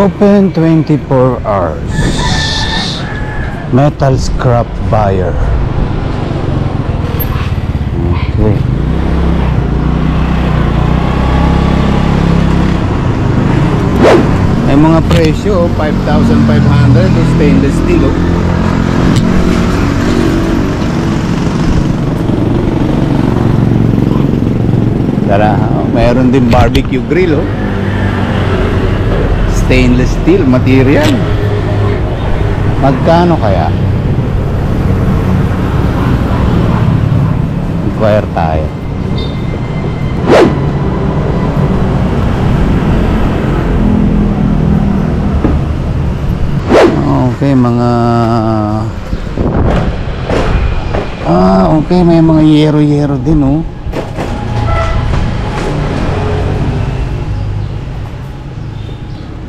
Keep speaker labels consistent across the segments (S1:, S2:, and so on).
S1: Open 24 hours. Metal scrap buyer. Okay. May mga presyo, 5,500 stainless steel. Tara, mayroon din barbecue grill, stainless steel material. Magkano kaya? Inquire tayo. Okay, mga okay, may mga yero-yero din, oh.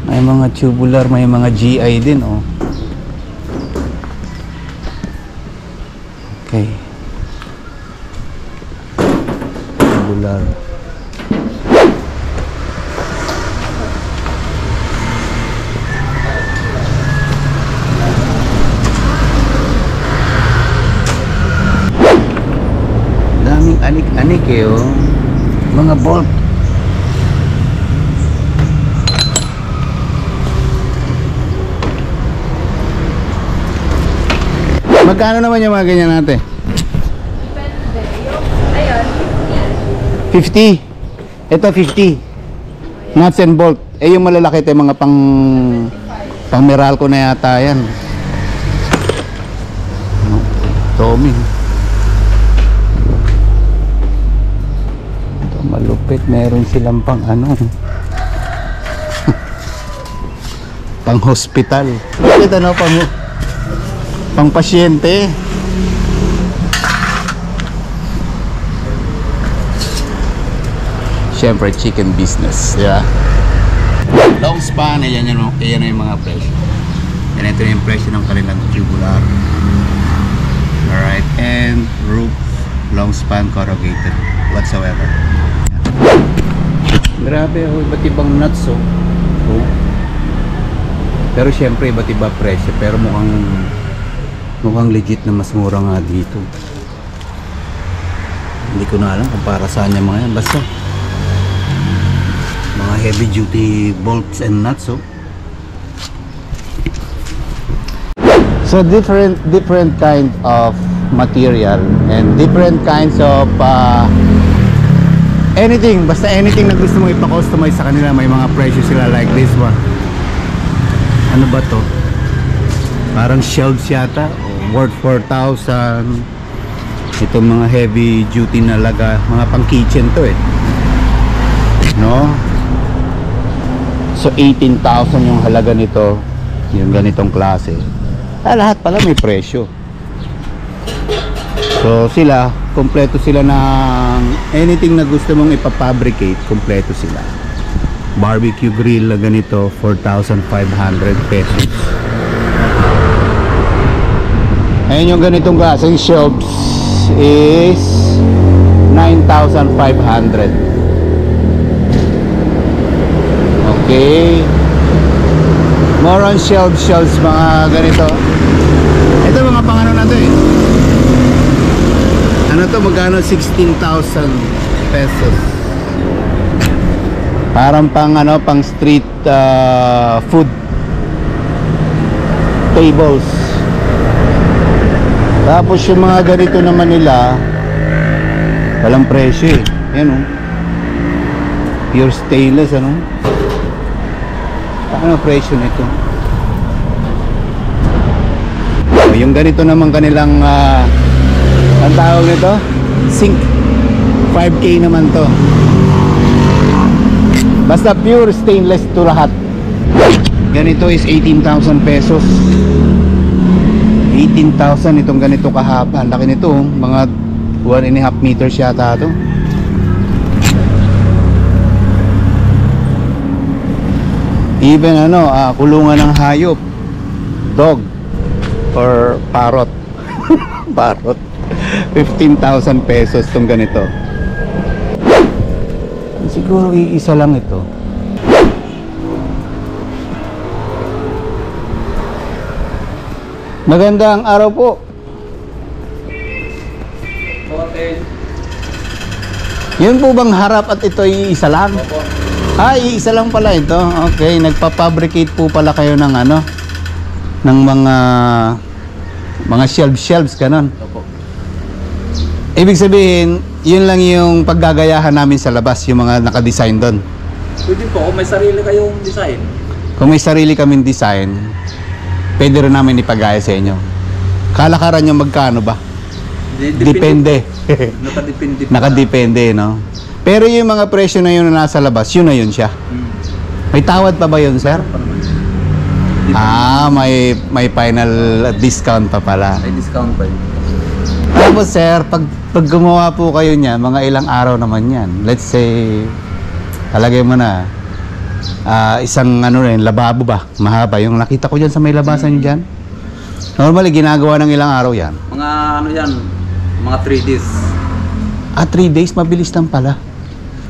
S1: May mga tubular, may mga GI din, oh. Okay. Tubular. Daming anik-anik eh, oh. Mga bolt. Magkano naman yung mga ganyan natin?
S2: Depende. Yung, ayun,
S1: 50. Ito 50. Nuts and bolt. Eh yung malalaki ito yung mga pang Meralco na yata yan. Tommy. Ito malupit. Meron silang pang ano. Pang hospital. Ito ano pang pasyente. Siyempre chicken business, yeah. Long span, yan yung mga presyo. And ito yung presyo ng kanilang tubular. Alright, and roof, long span, corrugated whatsoever. Grabe, oh, iba't ibang nuts, oh. Pero siyempre iba't iba presyo, pero mukhang legit na mas mura nga dito. Hindi ko na alam kung para saan yung mga yan. Basta mga heavy duty bolts and nuts, oh. So different kind of material and different kinds of anything, basta anything na gusto mo ipa-customize sa kanila, may mga presyo sila like this one. Ano ba to? Parang shelves yata, worth 4,000. Itong mga heavy duty na laga, mga pang kitchen to eh, no? So 18,000 yung halaga nito, yung ganitong klase. Lahat pala may presyo. So sila, kompleto sila ng anything na gusto mong ipafabricate, kompleto sila. Barbecue grill na ganito, 4,500 pesos. Ayun yung ganitong klaseng shelves is 9,500. Okay. More on shelves mga ganito. Ito mga pangano na to eh. Ano to, magkano? 16,000 pesos. Parang pang street food tables. Tapos yung mga ganito naman nila, walang presyo eh. Yan, oh. Pure stainless, ano? Ano presyo nito? Yung ganito naman kanilang ang tawag nito? Sink. 5K naman to. Basta pure stainless to lahat. Ganito is 18,000 pesos. 18,000 itong ganito kahaba. Laki nito, mga 1.5 meters yata to. Even kulungan ng hayop, dog or parrot. Parrot. 15,000 pesos itong ganito. Siguro iisa lang ito. Magandang araw po. Yun po bang harap at ito ay isa lang? Ah, isa lang pala ito. Okay, nagpa-fabricate po pala kayo ng ano? Ng mga shelves ganon.
S3: Opo.
S1: Ibig sabihin, yun lang yung paggagayahan namin sa labas, yung mga naka-design doon.
S3: Pwede po, kung may sarili kayong design.
S1: Kung may sarili kaming design, pwede rin namin ipagaya sa inyo. Kalakaran nyo magkano ba? Depende.
S3: Nakadepende.
S1: Nakadepende, no? Pero yung mga presyo na yun na nasa labas, yun na yun siya. May tawad pa ba yun, sir? Ah, may final discount pa pala.
S3: May discount pa yun.
S1: Tapos, sir, pag gumawa po kayo niyan, mga ilang araw naman yan. Let's say, talagay mo na, isang ano rin, lababo ba? Mahaba. Yung nakita ko dyan sa may labasan dyan. Normally, ginagawa ng ilang araw yan.
S3: Mga ano yan, mga 3 days.
S1: 3 days, mabilis lang pala.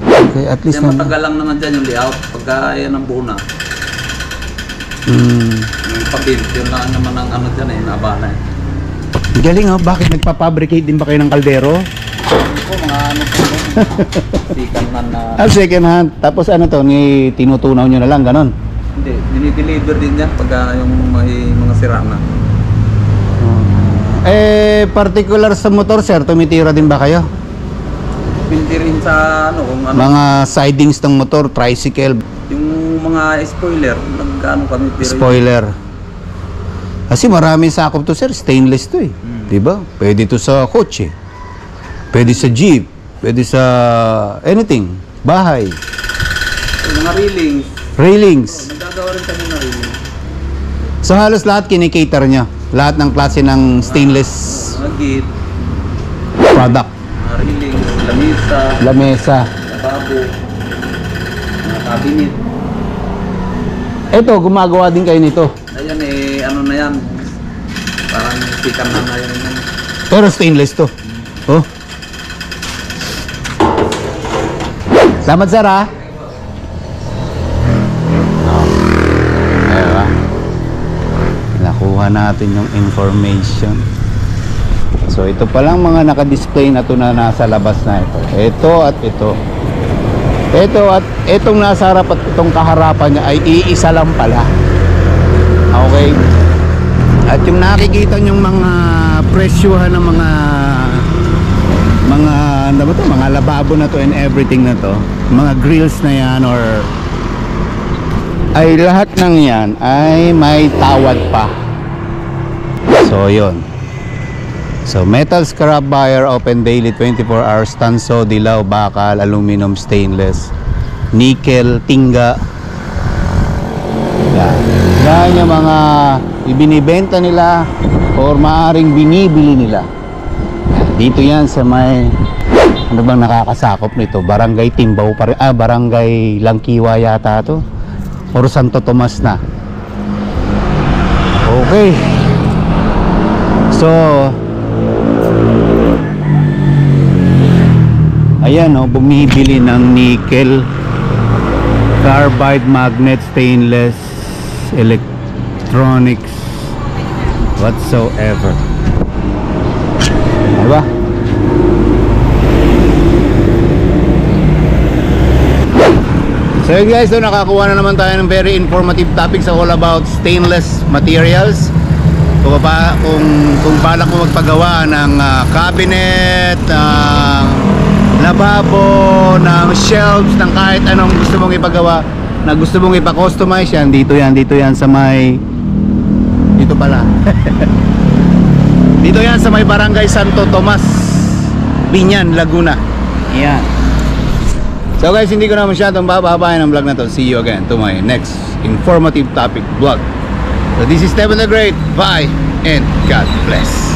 S1: Okay, at least
S3: Kasi matagal lang naman dyan yung layout. Pagka yan ang buo na. Yung pag-build, yun lang naman ang ano dyan eh, nabana eh.
S1: Galing, oh. Bakit nagpa-fabricate din ba kayo ng kaldero?
S3: Ano po, mga ano po, second hand na...
S1: Second hand. Tapos ano to, tinutunaw nyo na lang, ganon.
S3: Hindi, dinideliver din yan pagka yung may mga sira na.
S1: Particular sa motor, sir, tumitira din ba kayo?
S3: Depende rin sa ano, kung ano.
S1: Mga sidings ng motor, tricycle,
S3: Yung mga spoiler, nagkano kami pero
S1: spoiler. Kasi maraming sakop to, sir, stainless to eh. Diba? Pwede to sa kotse. Pwede sa jeep. Pwede sa anything. Bahay.
S3: yung mga railings.
S1: Railings.
S3: Nagagawa rin kami na railings.
S1: So halos lahat kinikater nyo. Lahat ng klase ng stainless
S3: Mga gate,
S1: product.
S3: mga railings, lamesa,
S1: Lamesa.
S3: lababo, mga cabinet.
S1: Eto, gumagawa din kayo nito.
S3: Ayan eh, ano na yan. Parang sikan na yun.
S1: Pero stainless to. Oh. Salamat, sir, ha? Diba? Nakuha natin yung information. So, ito palang mga naka-display na to na nasa labas na ito. Ito at ito. Ito at itong nasa harap at itong kaharapan niya ay iisa lang pala. Okay? At yung nakikita nyong mga presyuhan ng mga ano ba to? Mga lababo na to and everything na to. Mga grills na yan or ay lahat ng yan ay may tawad pa. So, yun. So, metal scrap buyer open daily 24 hours, tanso, dilaw, bakal, aluminum, stainless, nickel, tingga. Yan. Yan yung mga ibinibenta nila or maaring binibili nila. Dito yan sa may ano bang nakakasakop nito? Barangay Timbaw pa rin. Barangay Langkiwa yata to. Or Santo Tomas na. Okay. So, ayan, oh, bumibili ng nickel, carbide, magnet, stainless, electronics, whatsoever. Diba? So yun guys, so nakakuha na naman tayo ng very informative topics all about stainless materials. Kung balak mo magpagawa ng cabinet, lababo, ng shelves, ng kahit anong gusto mong ipagawa, na gusto mong ipa-customize yan, dito yan sa may dito pala. Dito yan sa may Barangay Santo Tomas, Binyan, Laguna. Yan. So guys, hindi ko na masyadong bababayan ang vlog na to. See you again to my next informative topic vlog. So this is Stephen the Great. Bye and God bless.